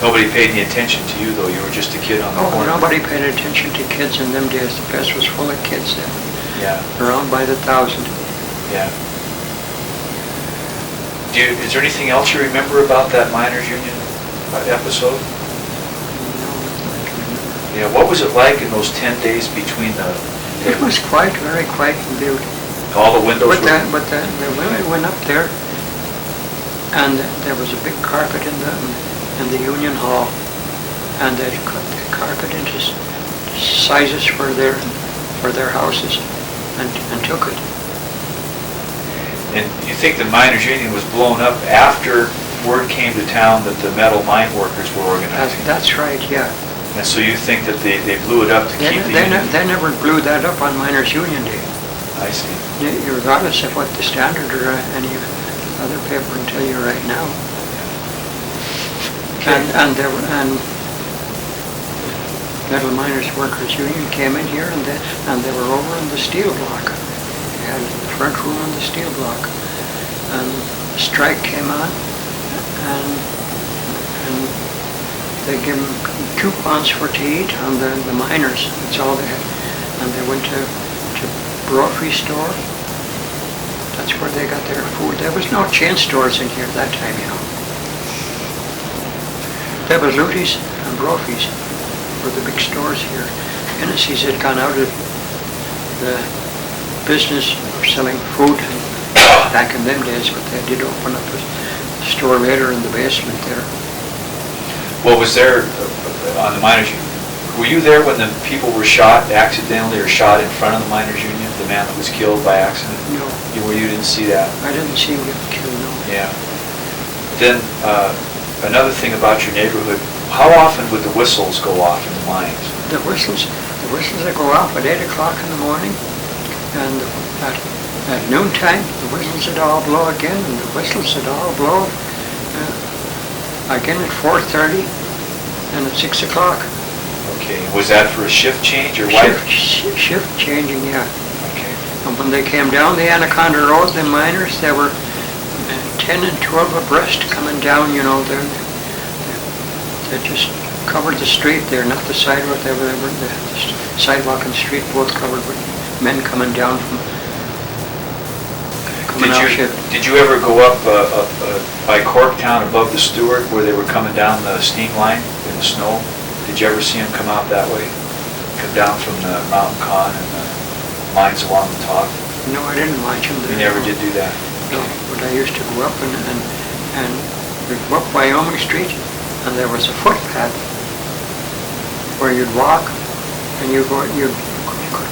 Nobody paid any attention to you, though. You were just a kid on the Oh, corner. nobody paid attention to kids in them days. The place was full of kids then. Yeah. Around by the 1,000. Yeah. Is there anything else you remember about that miners' union episode? No, I can remember. Yeah. What was it like in those 10 days between the? It was quiet, very quiet and Butte. All the windows were. But the women went up there, and there was a big carpet in the union hall, and they cut the carpet into sizes for their houses, and took it. And you think the miners' union was blown up after word came to town that the metal mine workers were organizing? That's right, yeah. And so you think that they blew it up to keep the union? They never blew that up on Miners' Union Day. I see. Regardless of what the Standard or any other paper can tell you right now. Okay. And Metal Miners Workers Union came in here and they were over in the steel block. They had the front room in the steel block. And the strike came on and they gave them coupons for to eat on the miners. That's all they had. And they went to grocery store. That's where they got their food. There was no chain stores in here that time, you know. There was Luty's and Brophy's were the big stores here. Hennessy's had gone out of the business of selling food back in them days, but they did open up a store later in the basement there. What was there on the miners' union? Were you there when the people were shot accidentally or shot in front of the miners' union? The man that was killed by accident? No. You didn't see that? I didn't see him get killed, no. Yeah. Then another thing about your neighborhood, how often would the whistles go off in the mines? The whistles that go off at 8 o'clock in the morning, and at noontime, the whistles would all blow again, and the whistles would all blow again at 4:30 and at 6 o'clock. Okay. Was that for a shift change or why? Shift changing, yeah. Okay. And when they came down the Anaconda Road, the miners, they were 10 and 12 abreast coming down, you know, they just covered the street there, not the sidewalk. They were the sidewalk and street both covered with men coming down from out shift. Did you ever go up by Corktown above the Stewart where they were coming down the steam line in the snow? Did you ever see them come out that way? Come down from the Mountain Con and the mines along the top? No, I didn't watch them. You never did do that? No, but I used to go up and we'd go up Wyoming Street, and there was a footpath where you'd walk, and you could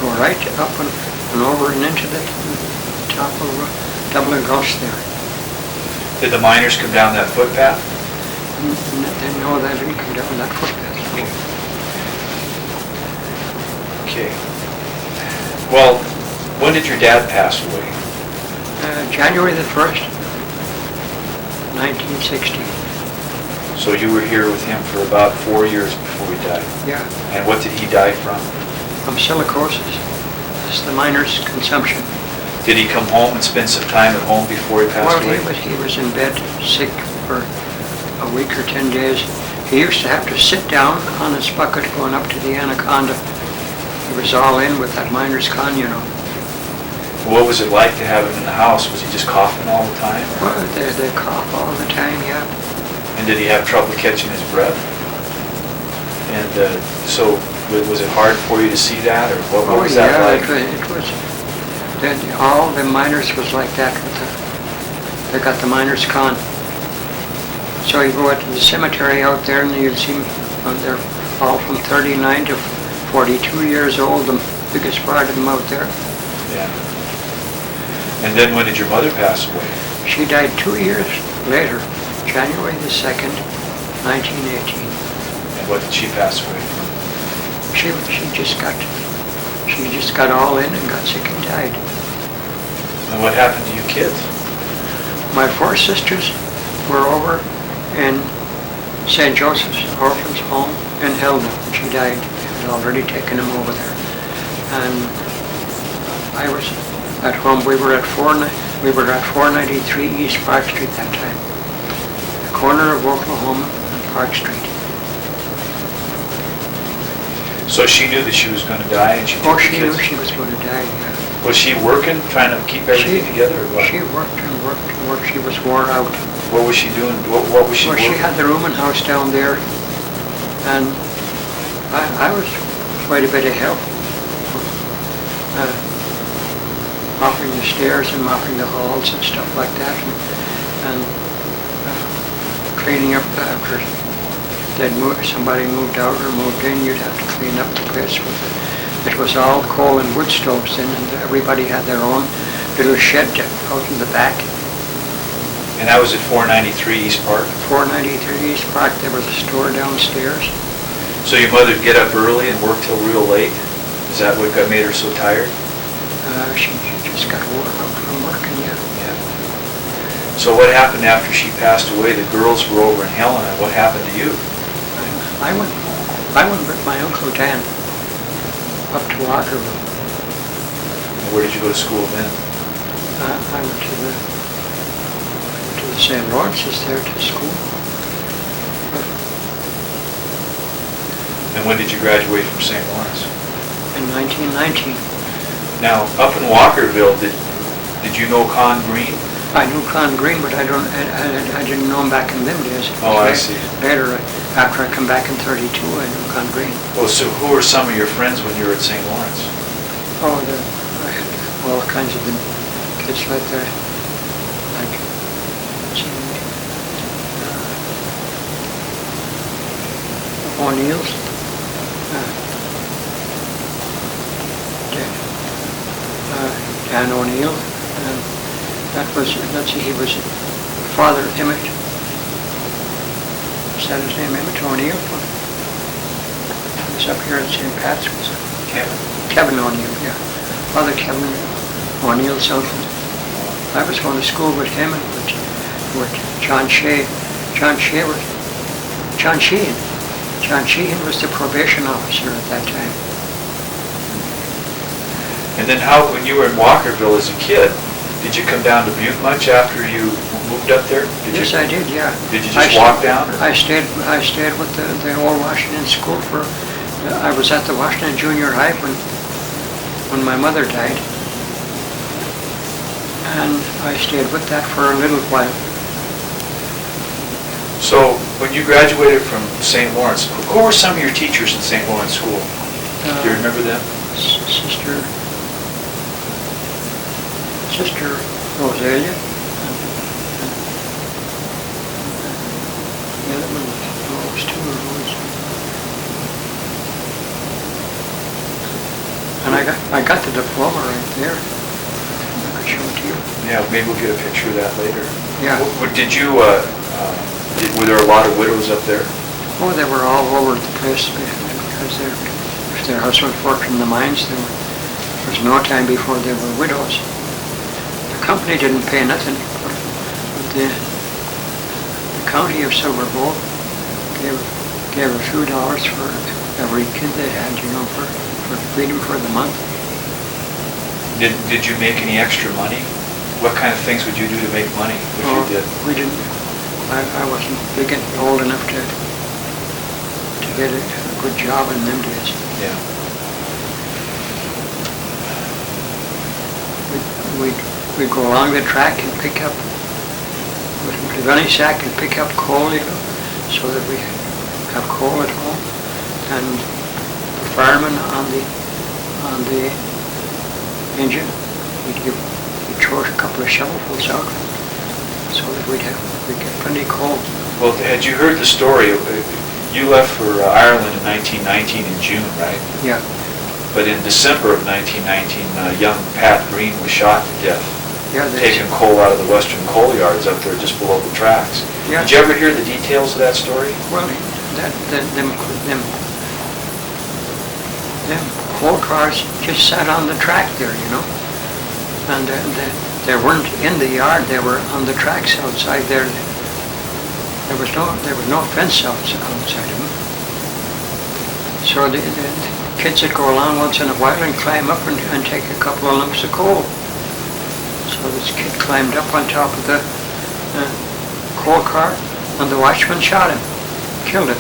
go right up and over and into the top of Dublin Gulch there. Did the miners come down that footpath? No, they didn't come down that footpath. Okay. Well, when did your dad pass away? January the 1st, 1960. So you were here with him for about 4 years before he died? Yeah. And what did he die from? From silicosis. That's the miner's consumption. Did he come home and spend some time at home before he passed away? Well, he was in bed sick for a week or 10 days. He used to have to sit down on his bucket going up to the Anaconda. He was all in with that miner's con, you know. What was it like to have him in the house? Was he just coughing all the time? Well, they cough all the time, yeah. And did he have trouble catching his breath? And so was it hard for you to see that, or what was that like? It was. All the miners was like that. They got the miner's con. So you go out to the cemetery out there and you'll see them, they're all from 39 to 42 years old, the biggest part of them out there. Yeah. And then when did your mother pass away? She died 2 years later, January the 2nd, 1918. And what did she pass away from? She just got all in and got sick and died. And what happened to you kids? My 4 sisters were over in St. Joseph's Orphans Home in Helena when she died. They had already taken them over there. And I was at home. We were at 493 East Park Street that time, the corner of Oklahoma and Park Street. So she knew that she was going to die and she took Oh, the she knew kids? she was going to die, yeah. Was she working, trying to keep everything together or what? She worked and worked and worked. She was wore out. What was she doing? What was she Well, working? she had the rooming house down there, and I was quite a bit of help. Mopping the stairs and mopping the halls and stuff like that, and cleaning up after somebody moved out or moved in. You'd have to clean up the place with it. It was all coal and wood stoves in, and everybody had their own little shed out in the back. And that was at 493 East Park? 493 East Park. There was a store downstairs. So your mother'd get up early and work till real late? Is that what made her so tired? She just got worn out from working, yeah. Yeah. So what happened after she passed away? The girls were over in Helena. What happened to you? I went with my Uncle Dan up to Walkerville. And where did you go to school then? I went to the St. Lawrence's there to school. And when did you graduate from St. Lawrence? In 1919. Now, up in Walkerville, did you know Con Green? I knew Con Green, but I didn't know him back in them days. Oh, I see. Later, after I come back in 32, I knew Con Green. Well, so who were some of your friends when you were at St. Lawrence? Oh, I had all kinds of kids like that. Like, O'Neill's. Dan O'Neill. He was the father of Emmett. Is that his name, Emmett O'Neill? He was up here at St. Pat's. Kevin O'Neill, yeah. Father Kevin O'Neill's uncle. I was going to school with him and with John Sheehan. John Sheehan was the probation officer at that time. And then when you were in Walkerville as a kid, did you come down to Butte much after you moved up there? Yes, I did, yeah. Did you just walk down? I stayed with the old Washington school I was at the Washington Junior High when my mother died. And I stayed with that for a little while. So when you graduated from St. Lawrence, who were some of your teachers in St. Lawrence School? Do you remember them? Sister Rosalia. The other one was two of those. And I got the diploma right there. I could show it to you. Yeah, maybe we'll get a picture of that later. Yeah. Did you, were there a lot of widows up there? Oh, they were all over the place because if their husbands worked in the mines, there was no time before they were widows. The company didn't pay nothing, but the county of Silver Bowl gave a few dollars for every kid they had, for feeding for the month. Did you make any extra money? What kind of things would you do to make money if you did? We didn't. I wasn't big and old enough to get a good job in them days. Yeah. We'd go along the track and pick up with the gunny sack and pick up coal, so that we have coal at home. And the fireman on the engine, he'd throw a couple of shovelfuls out so that we'd get plenty of coal. Well, had you heard the story? You left for Ireland in 1919 in June, right? Yeah. But in December of 1919, young Pat Green was shot to death. Yeah, taking coal out of the western coal yards up there just below the tracks. Yeah. Did you ever hear the details of that story? Well, them coal cars just sat on the track there, and they weren't in the yard; they were on the tracks outside there. There was no fence outside of them. So the kids would go along once in a while and climb up and take a couple of lumps of coal. So this kid climbed up on top of the coal car, and the watchman shot him, killed him.